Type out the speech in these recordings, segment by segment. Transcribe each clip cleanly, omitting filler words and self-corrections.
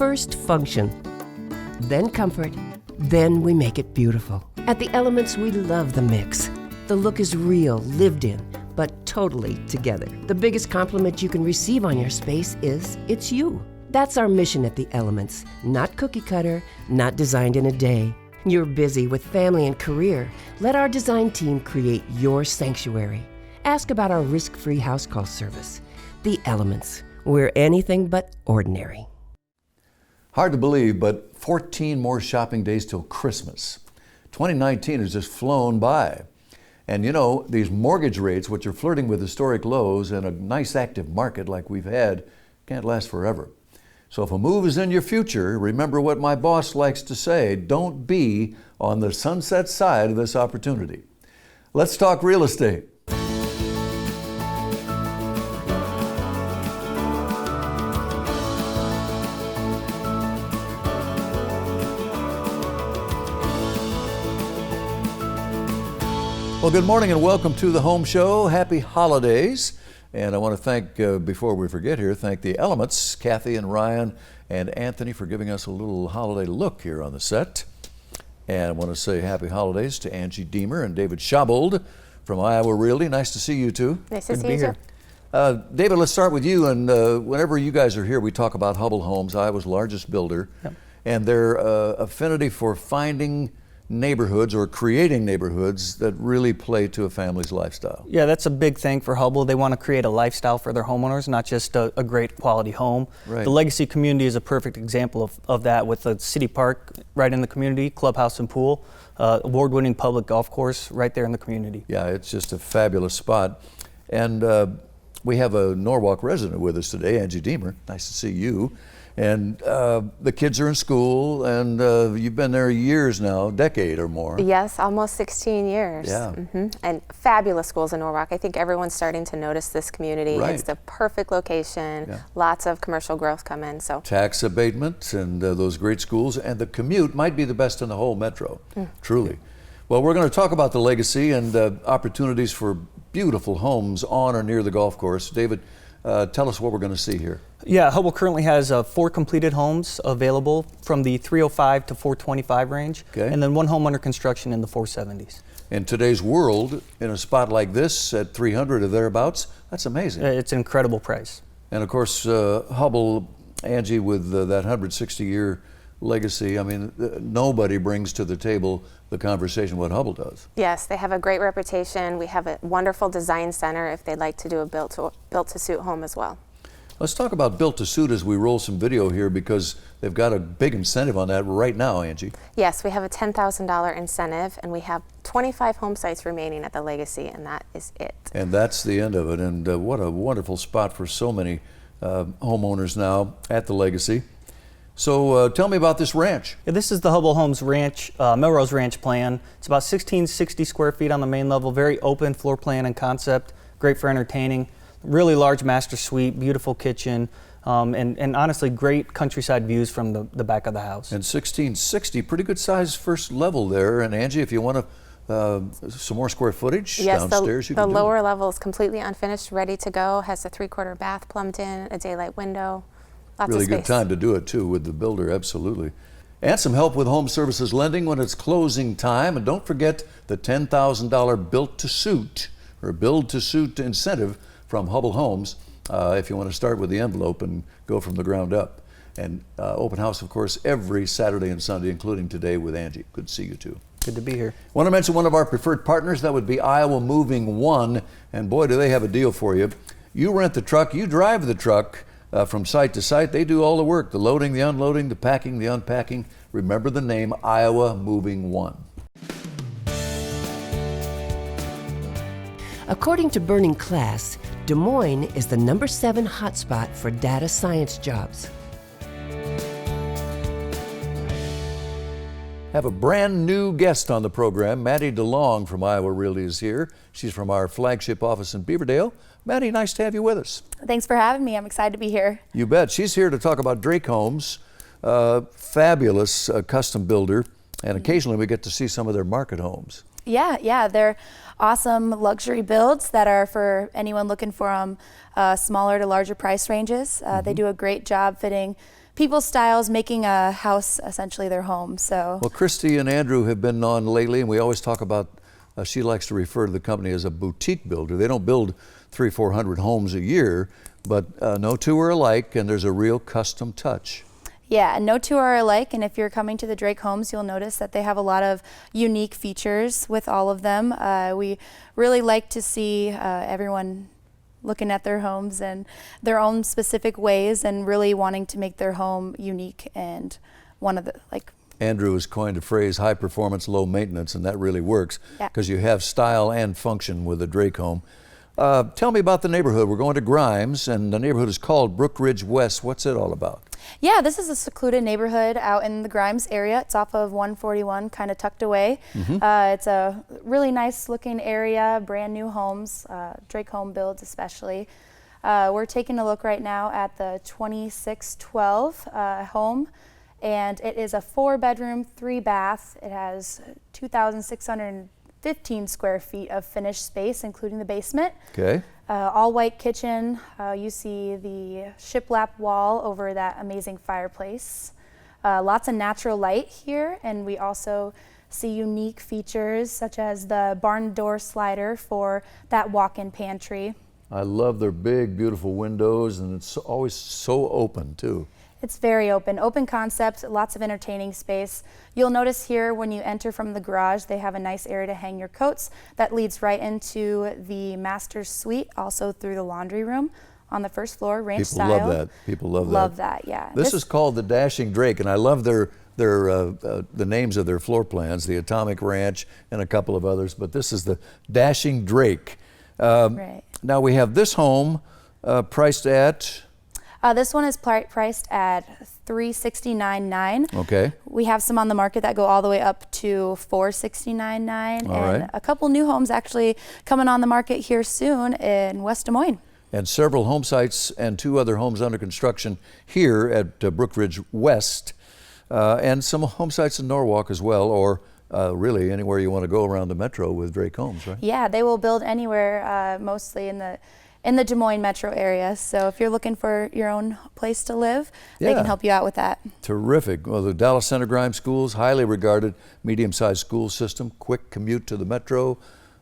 First function, then comfort, then we make it beautiful. At the Elements, we love the mix. The look is real, lived in, but totally together. The biggest compliment you can receive on your space is, it's you. That's our mission at the Elements. Not cookie cutter, not designed in a day. You're busy with family and career. Let our design team create your sanctuary. Ask about our risk-free house call service. The Elements. We're anything but ordinary. Hard to believe, but 14 more shopping days till Christmas. 2019 has just flown by. And you know, these mortgage rates, which are flirting with historic lows and a nice active market like we've had, can't last forever. So if a move is in your future, remember what my boss likes to say, don't be on the sunset side of this opportunity. Let's talk real estate. Well, good morning and welcome to the Home Show. Happy holidays. And I want to thank, before we forget here, thank the Elements, Kathy and Ryan and Anthony for giving us a little holiday look here on the set. And I want to say happy holidays to Angie Deemer and David Schabold from Iowa Realty. Nice to see you two. Nice to see you too. David, let's start with you. And whenever you guys are here, we talk about Hubbell Homes, Iowa's largest builder, and their affinity for finding neighborhoods or creating neighborhoods that really play to a family's lifestyle. Yeah, that's a big thing for Hubbell. They want to create a lifestyle for their homeowners, not just a great quality home. Right. The Legacy community is a perfect example of that, with the city park right in the community, clubhouse and pool, award-winning public golf course right there in the community. Yeah, it's just a fabulous spot. And we have a Norwalk resident with us today, Angie Deemer. Nice to see you. And the kids are in school, and you've been there years now, a decade or more. Yes, almost 16 years. Yeah. And fabulous schools in Norwalk. I think everyone's starting to notice this community. Right. It's the perfect location. Yeah. Lots of commercial growth come in. So tax abatement and those great schools, and the commute might be the best in the whole metro, truly. Well, we're going to talk about the Legacy and opportunities for beautiful homes on or near the golf course. David, tell us what we're going to see here. Yeah, Hubbell currently has 4 completed homes available from the 305 to 425 range, and then 1 home under construction in the 470s. In today's world, in a spot like this at 300 or thereabouts, that's amazing. It's an incredible price. And of course, Hubbell, Angie, with that 160-year legacy, I mean, nobody brings to the table the conversation what Hubbell does. yes, they have a great reputation. We have a wonderful design center if they'd like to do a built-to-suit home as well. Let's talk about built-to-suit as we roll some video here, because they've got a big incentive on that right now, Angie. Yes, we have a $10,000 incentive, and we have 25 home sites remaining at the Legacy, and that is it. And that's the end of it. And what a wonderful spot for so many homeowners now at the Legacy. So tell me about this ranch. Yeah, this is the Hubbell Homes Ranch, Melrose Ranch plan. It's about 1,660 square feet on the main level, very open floor plan and concept, great for entertaining. Really large master suite, beautiful kitchen, and honestly great countryside views from the back of the house. And 1,660, pretty good size first level there. And Angie, if you want some more square footage downstairs, you can do it. The lower level is completely unfinished, ready to go, has a 3/4 bath plumbed in, a daylight window, lots of Really space. good time to do it too with the builder, absolutely. And some help with home services lending when it's closing time. And don't forget the $10,000 built-to-suit or build-to-suit incentive from Hubbell Homes if you want to start with the envelope and go from the ground up. And open house, of course, every Saturday and Sunday, including today with Angie. Good to see you too. Good to be here. I want to mention one of our preferred partners. That would be Iowa Moving One. And boy, do they have a deal for you. You rent the truck, you drive the truck from site to site. They do all the work, the loading, the unloading, the packing, the unpacking. Remember the name, Iowa Moving One. According to Burning Class, Des Moines is the #7 hotspot for data science jobs. Have a brand new guest on the program. Maddie DeLong from Iowa Realty is here. She's from our flagship office in Beaverdale. Maddie, nice to have you with us. Thanks for having me. I'm excited to be here. You bet. She's here to talk about Drake Homes, fabulous custom builder, and occasionally we get to see some of their market homes. Yeah, they're awesome luxury builds that are for anyone looking for smaller to larger price ranges. They do a great job fitting people's styles, making a house essentially their home. So Well, Christy and Andrew have been on lately, and we always talk about, she likes to refer to the company as a boutique builder. They don't build 300-400 homes a year, but no two are alike, and there's a real custom touch. yeah, no two are alike, and if you're coming to the Drake Homes, you'll notice that they have a lot of unique features with all of them. We really like to see everyone looking at their homes in their own specific ways and really wanting to make their home unique and one of the, like, Andrew has coined a phrase, high performance, low maintenance, and that really works because you have style and function with a Drake home. Tell me about the neighborhood. We're going to Grimes, and the neighborhood is called Brook Ridge West. What's it all about? Yeah, this is a secluded neighborhood out in the Grimes area. It's off of 141, kind of tucked away. It's a really nice looking area, brand new homes, Drake home builds especially. We're taking a look right now at the 2612 home, and it is a 4-bedroom, 3-bath. It has 2,615 square feet of finished space, including the basement. Okay. All white kitchen. You see the shiplap wall over that amazing fireplace. Lots of natural light here, and we also see unique features such as the barn door slider for that walk-in pantry. I love their big, beautiful windows, and it's always so open, too. It's very open concept, lots of entertaining space. You'll notice here when you enter from the garage, they have a nice area to hang your coats that leads right into the master's suite, also through the laundry room on the first floor, ranch style. People love that. People love that. Love that, yeah. This is called the Dashing Drake, and I love the names of their floor plans, the Atomic Ranch and a couple of others, but this is the Dashing Drake. Right. Now we have this home priced at... This one is priced at $369,900. Okay. We have some on the market that go all the way up to $469,900, All and right. a couple new homes actually coming on the market here soon in West Des Moines. And several home sites and 2 other homes under construction here at Brook Ridge West, and some home sites in Norwalk as well, or really anywhere you want to go around the metro with Drake Homes, right? Yeah, they will build anywhere, mostly in the Des Moines metro area. So if you're looking for your own place to live, they Yeah. can help you out with that. Terrific. Well, the Dallas Center Grimes Schools, highly regarded medium-sized school system, quick commute to the metro,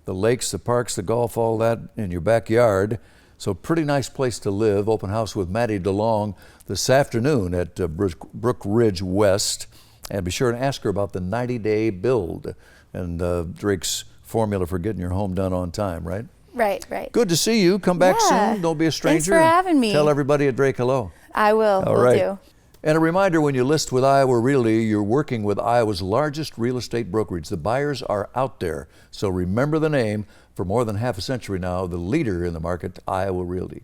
the lakes, the parks, the golf, all that in your backyard. So pretty nice place to live. Open house with Maddie DeLong this afternoon at Brook Ridge West. And be sure and ask her about the 90-day build and Drake's formula for getting your home done on time, right? Right. Good to see you. Come back Yeah. soon. Don't be a stranger. Thanks for having me. Tell everybody at Drake hello. I will. All Will right. do. And a reminder, when you list with Iowa Realty, you're working with Iowa's largest real estate brokerage. The buyers are out there. So remember the name. For more than half a century now, the leader in the market, Iowa Realty.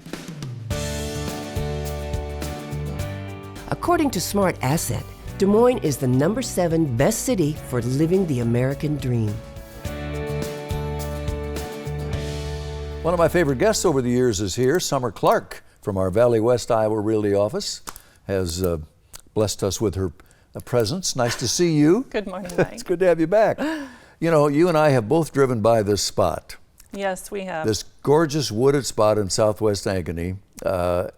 According to Smart Asset, Des Moines is the #7 best city for living the American dream. One of my favorite guests over the years is here. Summer Clark from our Valley West Iowa Realty office has blessed us with her presence. Nice to see you. Good morning, Mike. It's good to have you back. You know, you and I have both driven by this spot, Yes, we have. this gorgeous wooded spot in southwest Ankeny,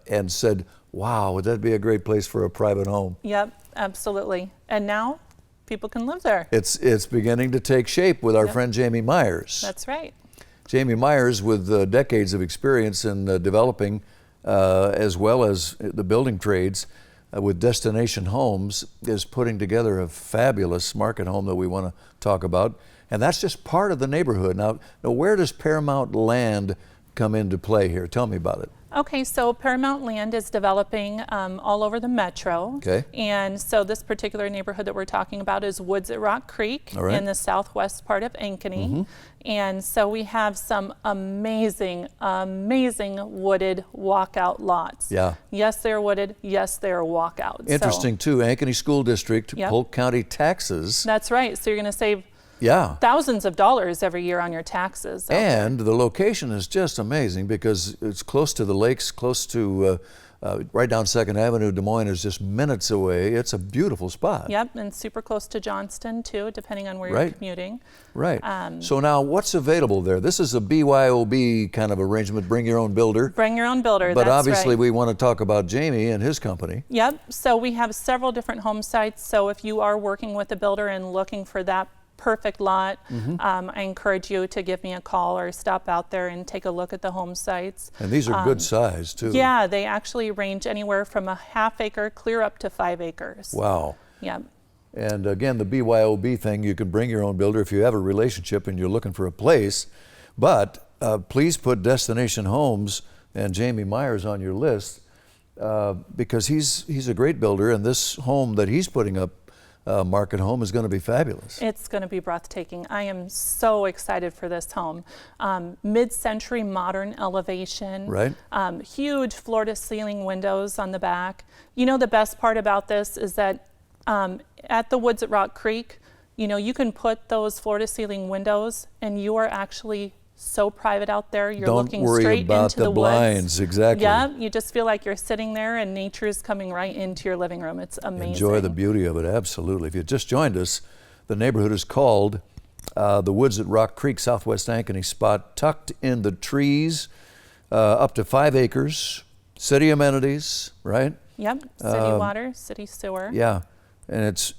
and said, wow, would that be a great place for a private home? Yep, absolutely. And now people can live there. It's beginning to take shape with our friend Jamie Myers. That's right. Jamie Myers, with decades of experience in developing as well as the building trades with Destination Homes, is putting together a fabulous market home that we want to talk about. And that's just part of the neighborhood. Now, where does Paramount Land come into play here? Tell me about it. Okay, so Paramount Land is developing all over the metro. Okay. And so this particular neighborhood that we're talking about is Woods at Rock Creek All right. in the southwest part of Ankeny. And so we have some amazing, amazing wooded walkout lots. Yeah. Yes, they're wooded. Yes, they're walkouts. So Interesting, too. Ankeny School District, Yep. Polk County taxes. that's right. So you're going to save Yeah. thousands of dollars every year on your taxes. And the location is just amazing because it's close to the lakes, close to right down 2nd Avenue. Des Moines is just minutes away. It's a beautiful spot. Yep, and super close to Johnston too, depending on where you're commuting. Right. So now what's available there? This is a BYOB kind of arrangement, bring your own builder. Bring your own builder, But that's obviously right. we want to talk about Jamie and his company. Yep, so we have several different home sites. So if you are working with a builder and looking for that perfect lot, I encourage you to give me a call or stop out there and take a look at the home sites. And these are good size too. Yeah, they actually range anywhere from a ½ acre clear up to 5 acres. Wow. Yep. And again, the BYOB thing, you can bring your own builder if you have a relationship and you're looking for a place. But please put Destination Homes and Jamie Myers on your list because he's a great builder, and this home that he's putting up, market home, is going to be fabulous. It's going to be breathtaking. I am so excited for this home. Mid-century modern elevation, Right. Huge floor-to-ceiling windows on the back. You know, the best part about this is that at the woods at Rock Creek, you know, you can put those floor-to-ceiling windows and you are actually so private out there. You're looking straight into the blinds, woods. exactly. Yeah, you just feel like you're sitting there and nature's coming right into your living room. It's amazing. Enjoy the beauty of it, absolutely. If you just joined us, the neighborhood is called the Woods at Rock Creek, Southwest Ankeny spot, tucked in the trees, up to 5 acres, city amenities, right? Yep, city water, city sewer. Yeah, and it's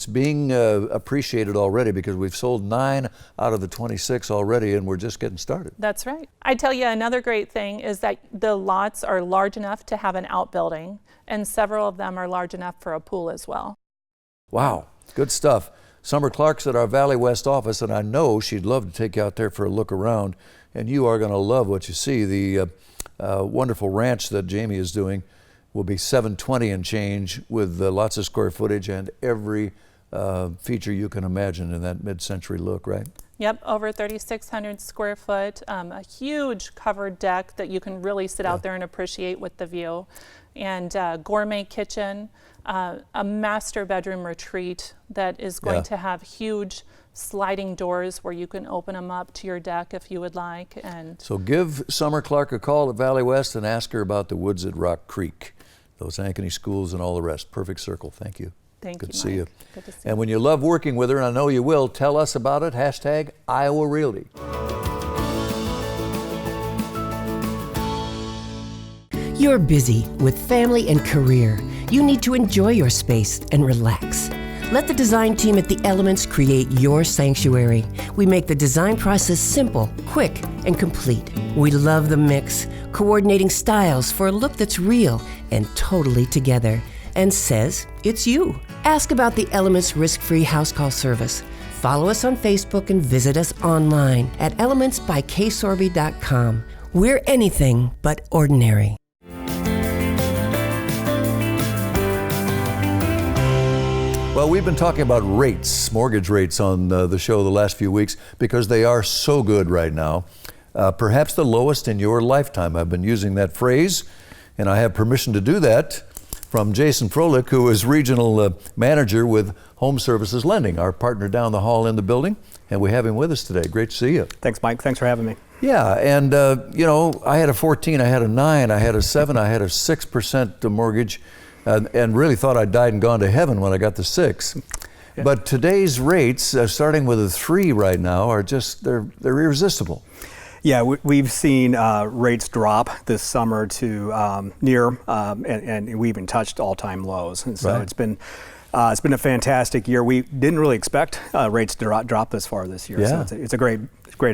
being appreciated already because we've sold 9 out of the 26 already, and we're just getting started. That's right. I tell you, another great thing is that the lots are large enough to have an outbuilding, and several of them are large enough for a pool as well. Wow, good stuff. Summer Clark's at our Valley West office, and I know she'd love to take you out there for a look around, and you are going to love what you see. The wonderful ranch that Jamie is doing will be $720 and change with lots of square footage and every feature you can imagine in that mid-century look, right? Yep, over 3,600 square foot, a huge covered deck that you can really sit out there and appreciate with the view, and gourmet kitchen, a master bedroom retreat that is going to have huge sliding doors where you can open them up to your deck if you would like. And so give Summer Clark a call at Valley West and ask her about the woods at Rock Creek, those Ankeny schools and all the rest. Perfect circle. Thank you. Thank Good you, to see you. Good to see And when you love working with her, and I know you will, tell us about it. Hashtag Iowa Realty. You're busy with family and career. You need to enjoy your space and relax. Let the design team at The Elements create your sanctuary. We make the design process simple, quick, and complete. We love the mix, coordinating styles for a look that's real and totally together, and says it's you. Ask about The Elements risk-free house call service. Follow us on Facebook and visit us online at elementsbyksorby.com. We're anything but ordinary. Well, we've been talking about rates, mortgage rates on the show the last few weeks because they are so good right now. Perhaps the lowest in your lifetime. I've been using that phrase, and I have permission to do that from Jason Froelich, who is regional manager with Home Services Lending, our partner down the hall in the building, and we have him with us today. Great to see you. Thanks, Mike. Thanks for having me. Yeah, and you know, I had a 14, I had a 9, I had a 7, I had a 6% mortgage, and really thought I'd died and gone to heaven when I got the 6. Yeah. But today's rates, starting with a 3 right now, are just, they're irresistible. Yeah, we've seen rates drop this summer to near, and we even touched all-time lows. And so it's been a fantastic year. We didn't really expect rates to drop this far this year. Yeah. So it's a great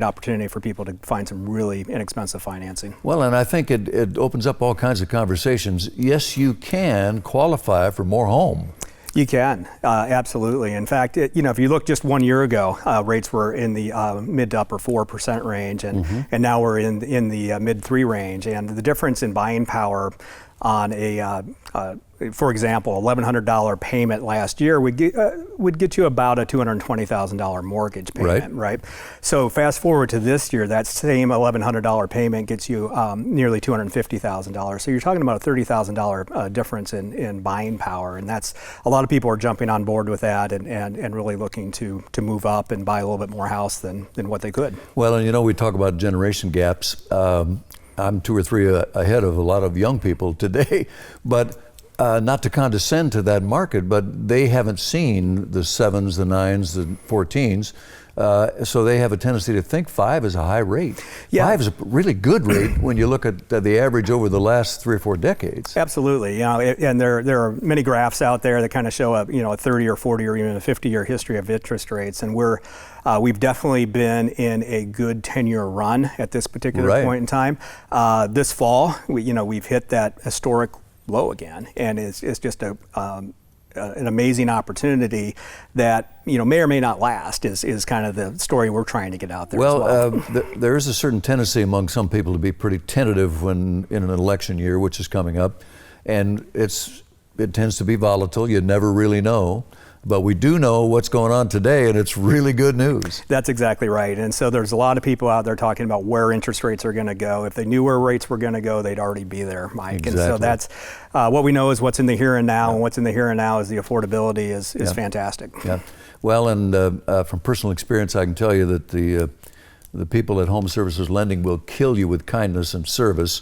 opportunity for people to find some really inexpensive financing. Well, and I think it opens up all kinds of conversations. Yes, you can qualify for more home. You can, absolutely. In fact, if you look just 1 year ago, rates were in the mid to upper 4% range, and now we're in the mid 3 range. And the difference in buying power on for example, $1,100 payment last year would get you about a $220,000 mortgage payment, right? So fast forward to this year, that same $1,100 payment gets you nearly $250,000. So you're talking about a $30,000 difference in buying power, and that's a lot of people are jumping on board with that and really looking to move up and buy a little bit more house than what they could. Well, and we talk about generation gaps. I'm 2 or 3 ahead of a lot of young people today, but not to condescend to that market, but they haven't seen the 7s, the 9s, the 14s. So they have a tendency to think 5 is a high rate. Yeah. 5 is a really good rate when you look at the average over the last 3 or 4 decades. Absolutely, you know, and there are many graphs out there that kind of show a 30 or 40 or even a 50-year history of interest rates, and we've definitely been in a good 10-year run at this particular point in time. This fall, we've hit that historic low again, and it's just an amazing opportunity that may or may not last is kind of the story we're trying to get out there. Well, there is a certain tendency among some people to be pretty tentative when in an election year, which is coming up, and it tends to be volatile. You never really know. But we do know what's going on today, and it's really good news. That's exactly right. And so there's a lot of people out there talking about where interest rates are going to go. If they knew where rates were going to go, they'd already be there, Mike. Exactly. And so that's what we know is what's in the here and now, and what's in the here and now is the affordability is fantastic. Yeah. Well, and from personal experience, I can tell you that the people at Home Services Lending will kill you with kindness and service.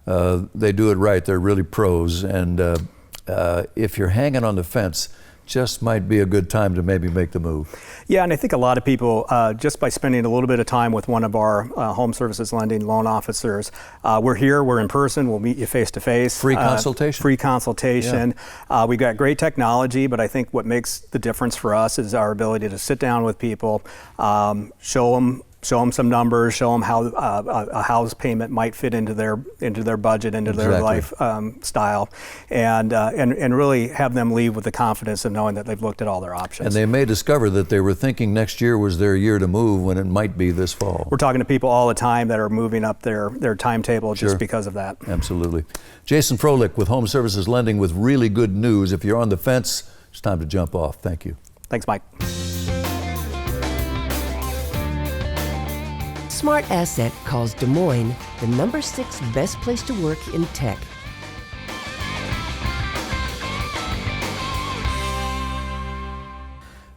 They do it right. They're really pros. And if you're hanging on the fence, just might be a good time to maybe make the move. Yeah, and I think a lot of people, just by spending a little bit of time with one of our Home Services Lending loan officers, we're here, we're in person, we'll meet you face to face. Free consultation. Free consultation. Yeah. We've got great technology, but I think what makes the difference for us is our ability to sit down with people, show them some numbers, show them how a house payment might fit into their budget, into their lifestyle, and really have them leave with the confidence of knowing that they've looked at all their options. And they may discover that they were thinking next year was their year to move when it might be this fall. We're talking to people all the time that are moving up their timetable just because of that. Absolutely. Jason Froelich with Home Services Lending with really good news. If you're on the fence, it's time to jump off. Thank you. Thanks, Mike. Smart Asset calls Des Moines the #6 best place to work in tech.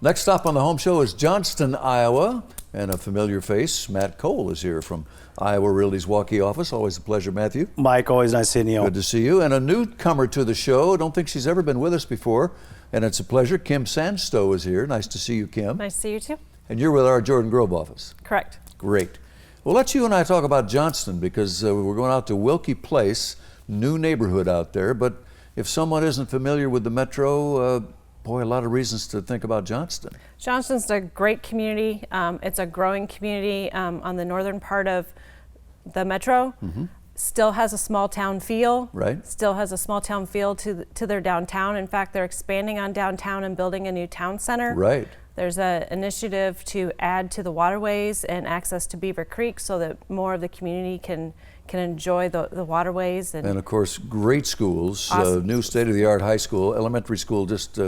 Next stop on the Home Show is Johnston, Iowa, and a familiar face. Matt Cole is here from Iowa Realty's Waukee office. Always a pleasure, Matthew. Mike, always nice seeing you. Good to see you. And a newcomer to the show. I don't think she's ever been with us before, and it's a pleasure. Kim Sandstow is here. Nice to see you, Kim. Nice to see you too. And you're with our Jordan Grove office. Correct. Great. Well, let's you and I talk about Johnston because we're going out to Waukee Place, new neighborhood out there. But if someone isn't familiar with the metro, boy, a lot of reasons to think about Johnston. Johnston's a great community. It's a growing community on the northern part of the metro. Mm-hmm. Still has a small town feel. Right. Still has a small town feel to their downtown. In fact, they're expanding on downtown and building a new town center. Right. There's an initiative to add to the waterways and access to Beaver Creek so that more of the community can enjoy the waterways. And of course, great schools, awesome. New state-of-the-art high school, elementary school just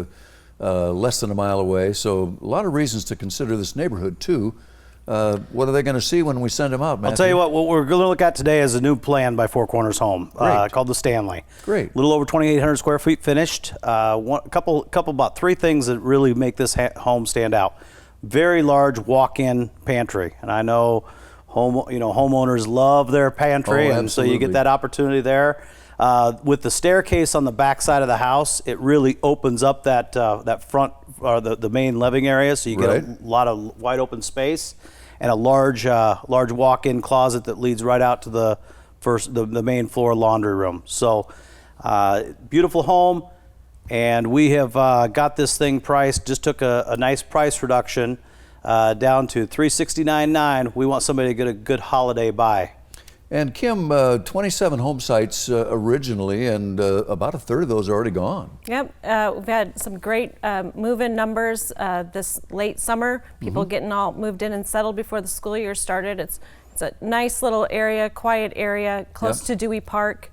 less than a mile away. So a lot of reasons to consider this neighborhood too. What are they going to see when we send them out, Matthew? I'll tell you what we're going to look at today is a new plan by Four Corners Home called the Stanley. Great. A little over 2,800 square feet finished. About 3 things that really make this home stand out. Very large walk-in pantry, and I know homeowners love their pantry, and so you get that opportunity there. With the staircase on the back side of the house, it really opens up that front or the main living area, so you get a lot of wide open space. And a large walk-in closet that leads right out to the main floor laundry room. So beautiful home, and we have got this thing priced. Just took a nice price reduction down to $369,900. We want somebody to get a good holiday buy. And Kim, 27 home sites originally, and about a third of those are already gone. Yep, we've had some great move-in numbers this late summer. People getting all moved in and settled before the school year started. It's a nice little area, quiet area, close to Dewey Park.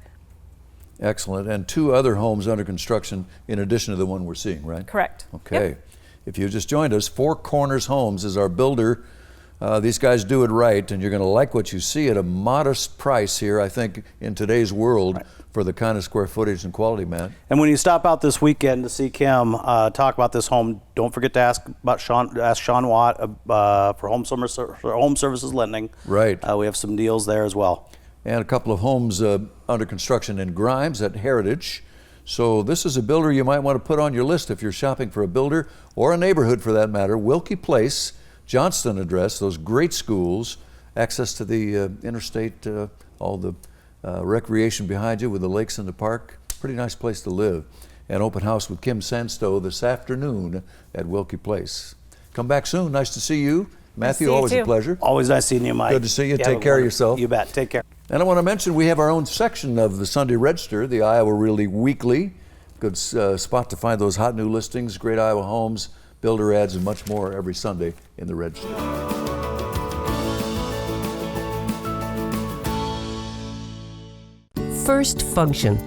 Excellent, and 2 other homes under construction in addition to the one we're seeing, right? Correct. Okay, if you just joined us, Four Corners Homes is our builder. These guys do it right, and you're going to like what you see at a modest price here, I think, in today's world for the kind of square footage and quality, Matt. And when you stop out this weekend to see Kim talk about this home, don't forget to ask Sean Watt for Home Services Lending. Right. We have some deals there as well. and a couple of homes under construction in Grimes at Heritage. So this is a builder you might want to put on your list if you're shopping for a builder or a neighborhood for that matter. Waukee Place, Johnston address, those great schools, access to the interstate, all the recreation behind you with the lakes and the park. Pretty nice place to live. An open house with Kim Sanstow this afternoon at Waukee Place. Come back soon. Nice to see you. Matthew, always a pleasure. Always nice seeing you, Mike. Good to see you. Take care of yourself. You bet. Take care. And I want to mention we have our own section of the Sunday Register, the Iowa Realty Weekly. Good spot to find those hot new listings, great Iowa homes, builder ads, and much more every Sunday in the Register. First function,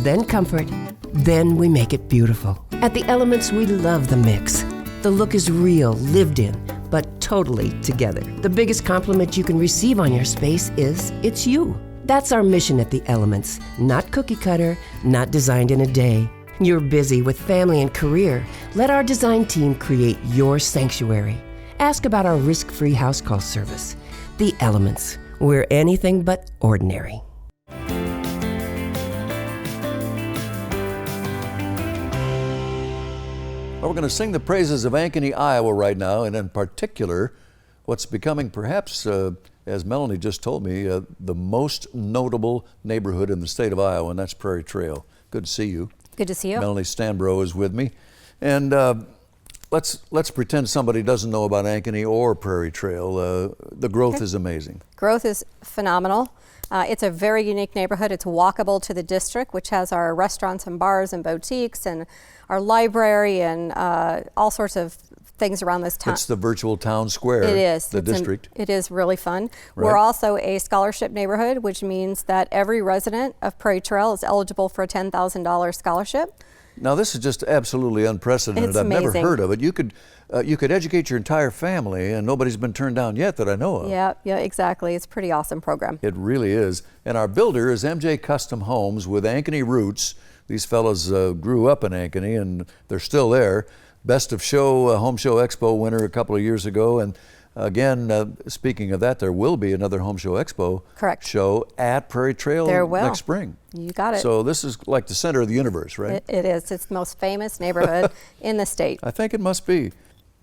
then comfort, then we make it beautiful. At the Elements, we love the mix. The look is real, lived in, but totally together. The biggest compliment you can receive on your space is it's you. That's our mission at the Elements. Not cookie cutter, not designed in a day. You're busy with family and career. Let our design team create your sanctuary. Ask about our risk-free house call service. The Elements. We're anything but ordinary. Well, we're going to sing the praises of Ankeny, Iowa right now, and in particular, what's becoming perhaps, as Melanie just told me, the most notable neighborhood in the state of Iowa, and that's Prairie Trail. Good to see you. Good to see you. Melanie Stambro is with me. And let's pretend somebody doesn't know about Ankeny or Prairie Trail. The growth is amazing. Growth is phenomenal. It's a very unique neighborhood. It's walkable to the district, which has our restaurants and bars and boutiques and our library and all sorts of things around this town. It's the virtual town square. It is. The district. It is really fun. Right. We're also a scholarship neighborhood, which means that every resident of Prairie Trail is eligible for a $10,000 scholarship. Now this is just absolutely unprecedented. It's I've amazing. never heard of it. You could educate your entire family, and nobody's been turned down yet that I know of. Yeah, exactly. It's a pretty awesome program. It really is. And our builder is MJ Custom Homes with Ankeny roots. These fellows grew up in Ankeny, and they're still there. Best of Show Home Show Expo winner a couple of years ago, and again, speaking of that, there will be another Home Show Expo show at Prairie Trail next spring. You got it. So this is like the center of the universe, right? It is. It's the most famous neighborhood in the state. I think it must be.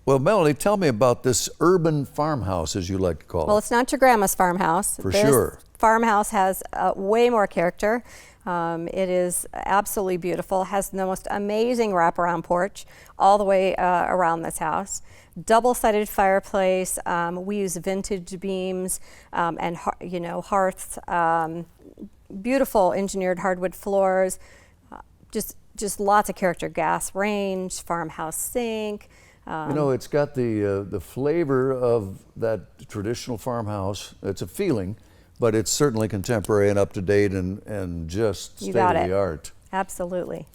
Well, Melanie, tell me about this urban farmhouse, as you like to call it. Well, it's not your grandma's farmhouse. For sure. Farmhouse has way more character. It is absolutely beautiful. Has the most amazing wraparound porch all the way around this house. Double-sided fireplace. We use vintage beams and hearths. Beautiful engineered hardwood floors. Just lots of character. Gas range, farmhouse sink. It's got the flavor of that traditional farmhouse. It's a feeling, but it's certainly contemporary and up to date and just state of the art. Absolutely.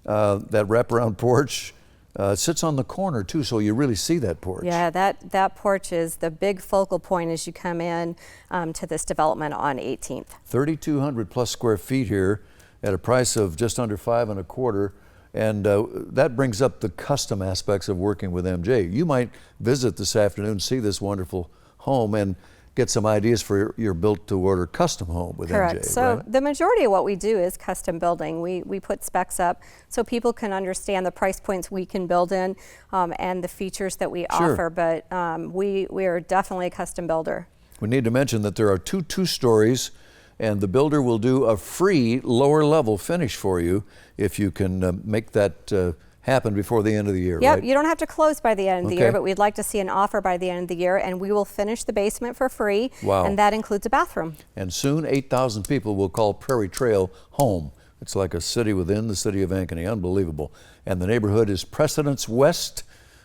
That wraparound porch sits on the corner too, so you really see that porch. Yeah, that porch is the big focal point as you come in to this development on 18th. 3,200 plus square feet here at a price of just under $5.25. And that brings up the custom aspects of working with MJ. You might visit this afternoon, see this wonderful home, and get some ideas for your built-to-order custom home with Correct. MJ. So right? The majority of what we do is custom building. We put specs up so people can understand the price points we can build in and the features that we offer. But we are definitely a custom builder. We need to mention that there are two stories, and the builder will do a free lower level finish for you if you can make that happen before the end of the year. Yep, right? You don't have to close by the end of the year, but we'd like to see an offer by the end of the year, and we will finish the basement for free. Wow. And that includes a bathroom. And soon 8,000 people will call Prairie Trail home. It's like a city within the city of Ankeny. Unbelievable. And the neighborhood is Precedence West.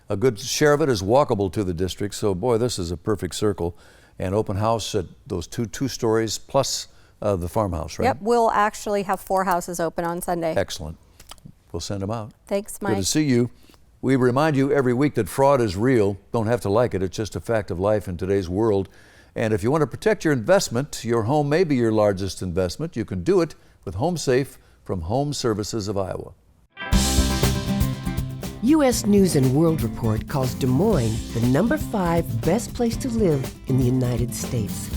A good share of it is walkable to the district, so boy, this is a perfect circle. And open house at those two stories plus the farmhouse, right? Yep, we'll actually have 4 houses open on Sunday. Excellent. We'll send them out. Thanks, Mike. Good to see you. We remind you every week that fraud is real. Don't have to like it. It's just a fact of life in today's world. And if you want to protect your investment, your home may be your largest investment. You can do it with Home Safe from Home Services of Iowa. U.S. News and World Report calls Des Moines the #5 best place to live in the United States.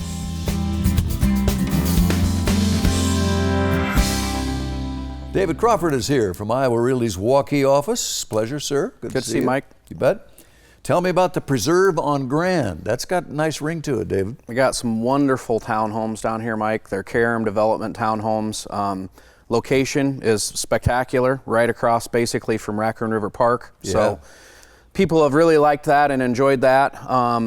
David Crawford is here from Iowa Realty's Waukee office. Pleasure, sir. Good to see you, Mike. You bet. Tell me about the Preserve on Grand. That's got a nice ring to it, David. We got some wonderful townhomes down here, Mike. They're KRM development townhomes. Location is spectacular, right across basically from Raccoon River Park. Yeah. So people have really liked that and enjoyed that.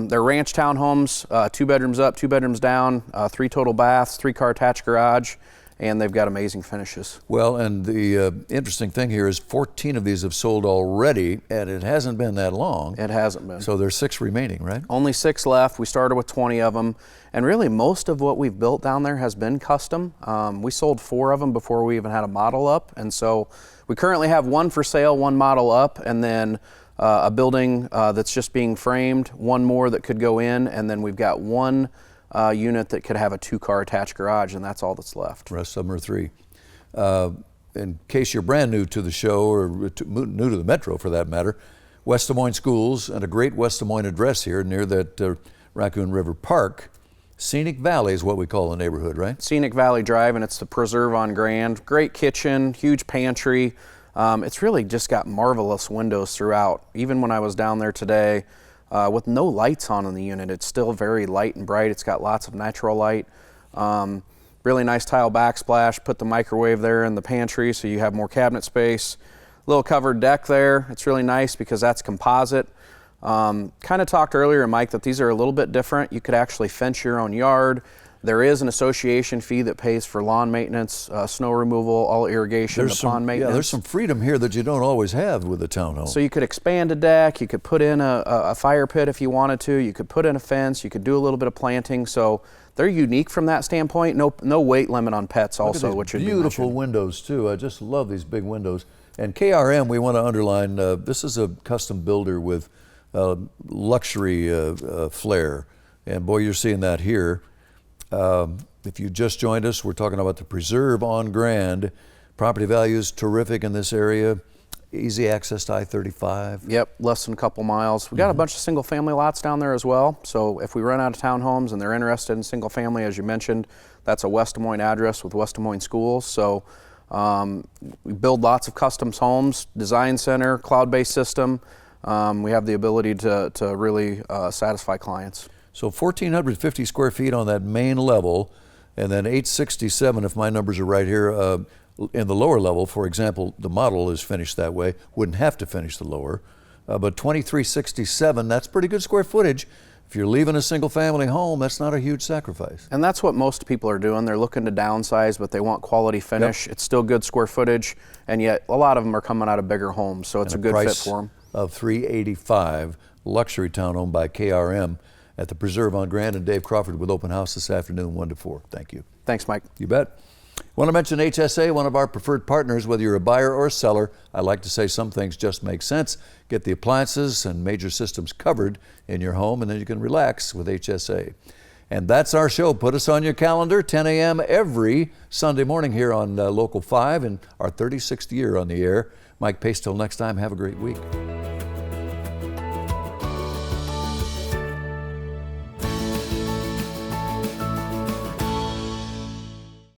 They're ranch townhomes, 2 bedrooms up, 2 bedrooms down, 3 total baths, 3-car attached garage, and they've got amazing finishes. Well, and the interesting thing here is 14 of these have sold already, and it hasn't been that long. It hasn't been. So there's 6 remaining, right? Only 6 left. We started with 20 of them, and really most of what we've built down there has been custom. We sold 4 of them before we even had a model up, and so we currently have 1 for sale, 1 model up, and then a building that's just being framed, 1 more that could go in, and then we've got 1 unit that could have a 2-car attached garage, and that's all that's left. The rest of them are 3. In case you're brand new to the show, or new to the Metro for that matter, West Des Moines schools and a great West Des Moines address here near that Raccoon River Park. Scenic Valley is what we call the neighborhood, right? Scenic Valley Drive, and it's the Preserve on Grand. Great kitchen, huge pantry. It's really just got marvelous windows throughout. Even when I was down there today, with no lights on in the unit, it's still very light and bright. It's got lots of natural light. Really nice tile backsplash. Put the microwave there in the pantry so you have more cabinet space. Little covered deck there. It's really nice because that's composite. Kind of talked earlier, Mike, that these are a little bit different. You could actually fence your own yard. There is an association fee that pays for lawn maintenance, snow removal, all irrigation, pond maintenance. Yeah, there's some freedom here that you don't always have with a townhome. So you could expand a deck, you could put in a fire pit if you wanted to, you could put in a fence, you could do a little bit of planting. So they're unique from that standpoint. No weight limit on pets also, which would be beautiful windows too. I just love these big windows. And KRM, we want to underline, this is a custom builder with luxury flair. And boy, you're seeing that here. If you just joined us, we're talking about the Preserve on Grand. Property values terrific in this area. Easy access to I-35. Yep, less than a couple miles. We got a bunch of single family lots down there as well. So if we run out of townhomes and they're interested in single family, as you mentioned, that's a West Des Moines address with West Des Moines schools. So we build lots of custom homes, design center, cloud-based system. We have the ability to really satisfy clients. So 1,450 square feet on that main level, and then 867, if my numbers are right here, in the lower level. For example, the model is finished that way, wouldn't have to finish the lower. But 2,367, that's pretty good square footage. If you're leaving a single family home, that's not a huge sacrifice. And that's what most people are doing. They're looking to downsize, but they want quality finish. Yep. It's still good square footage, and yet a lot of them are coming out of bigger homes, so it's a good fit for them. Of $385, luxury townhome by KRM at the Preserve on Grand, and Dave Crawford with open house this afternoon, 1 to 4. Thank you. Thanks, Mike. You bet. Want to mention HSA, one of our preferred partners, whether you're a buyer or a seller. I like to say some things just make sense. Get the appliances and major systems covered in your home, and then you can relax with HSA. And that's our show. Put us on your calendar, 10 a.m. every Sunday morning here on Local 5 in our 36th year on the air. Mike Pace, till next time, have a great week.